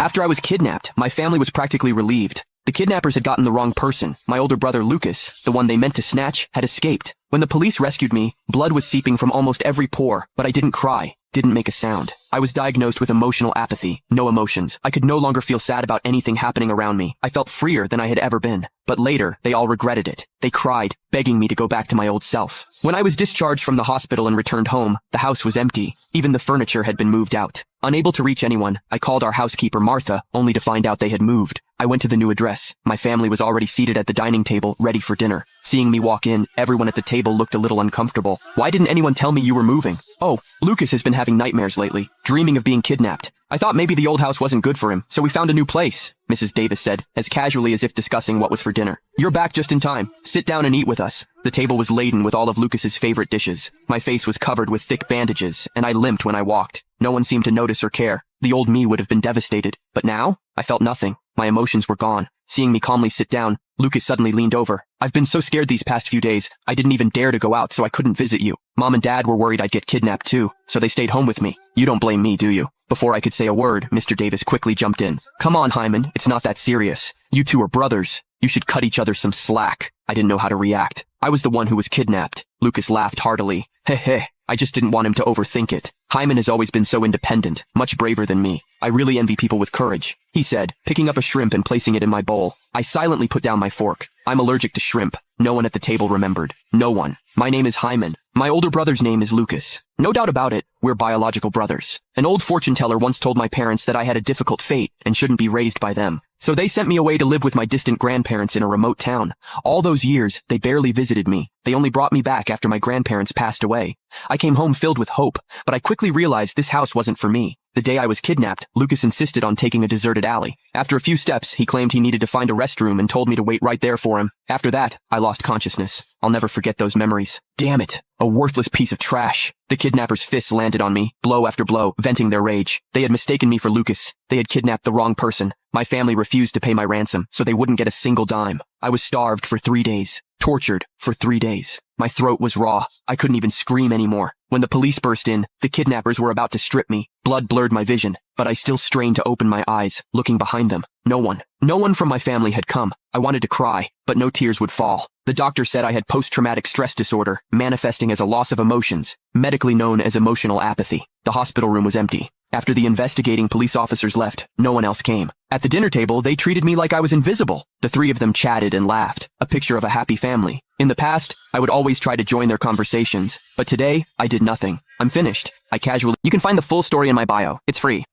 After I was kidnapped, my family was practically relieved. The kidnappers had gotten the wrong person. My older brother Lucas, the one they meant to snatch, had escaped. When the police rescued me, blood was seeping from almost every pore, but I didn't cry, didn't make a sound. I was diagnosed with emotional apathy, no emotions. I could no longer feel sad about anything happening around me. I felt freer than I had ever been. But later, they all regretted it. They cried, begging me to go back to my old self. When I was discharged from the hospital and returned home, the house was empty. Even the furniture had been moved out. Unable to reach anyone, I called our housekeeper Martha, only to find out they had moved. I went to the new address. My family was already seated at the dining table, ready for dinner. Seeing me walk in, everyone at the table looked a little uncomfortable. Why didn't anyone tell me you were moving? Oh, Lucas has been having nightmares lately, dreaming of being kidnapped. I thought maybe the old house wasn't good for him, so we found a new place, Mrs. Davis said, as casually as if discussing what was for dinner. You're back just in time. Sit down and eat with us. The table was laden with all of Lucas's favorite dishes. My face was covered with thick bandages, and I limped when I walked. No one seemed to notice or care. The old me would have been devastated. But now, I felt nothing. My emotions were gone. Seeing me calmly sit down, Lucas suddenly leaned over. I've been so scared these past few days, I didn't even dare to go out so I couldn't visit you. Mom and Dad were worried I'd get kidnapped too, so they stayed home with me. You don't blame me, do you? Before I could say a word, Mr. Davis quickly jumped in. Come on, Hyman, it's not that serious. You two are brothers. You should cut each other some slack. I didn't know how to react. I was the one who was kidnapped. Lucas laughed heartily. Heh. I just didn't want him to overthink it. Hyman has always been so independent, much braver than me. I really envy people with courage, he said, picking up a shrimp and placing it in my bowl. I silently put down my fork. I'm allergic to shrimp. No one at the table remembered. No one. My name is Hyman. My older brother's name is Lucas. No doubt about it, we're biological brothers. An old fortune teller once told my parents that I had a difficult fate and shouldn't be raised by them. So they sent me away to live with my distant grandparents in a remote town. All those years, they barely visited me. They only brought me back after my grandparents passed away. I came home filled with hope, but I quickly realized this house wasn't for me. The day I was kidnapped, Lucas insisted on taking a deserted alley. After a few steps, he claimed he needed to find a restroom and told me to wait right there for him. After that, I lost consciousness. I'll never forget those memories. Damn it. A worthless piece of trash. The kidnappers' fists landed on me, blow after blow, venting their rage. They had mistaken me for Lucas. They had kidnapped the wrong person. My family refused to pay my ransom, so they wouldn't get a single dime. I was starved for 3 days. Tortured for 3 days. My throat was raw. I couldn't even scream anymore. When the police burst in, the kidnappers were about to strip me. Blood blurred my vision, but I still strained to open my eyes, looking behind them. No one from my family had come. I wanted to cry, but no tears would fall. The doctor said I had post-traumatic stress disorder, manifesting as a loss of emotions, medically known as emotional apathy. The hospital room was empty. After the investigating police officers left, no one else came. At the dinner table, they treated me like I was invisible. The three of them chatted and laughed, a picture of a happy family. In the past, I would always try to join their conversations, but today, I did nothing. I'm finished. I casually... You can find the full story in my bio. It's free.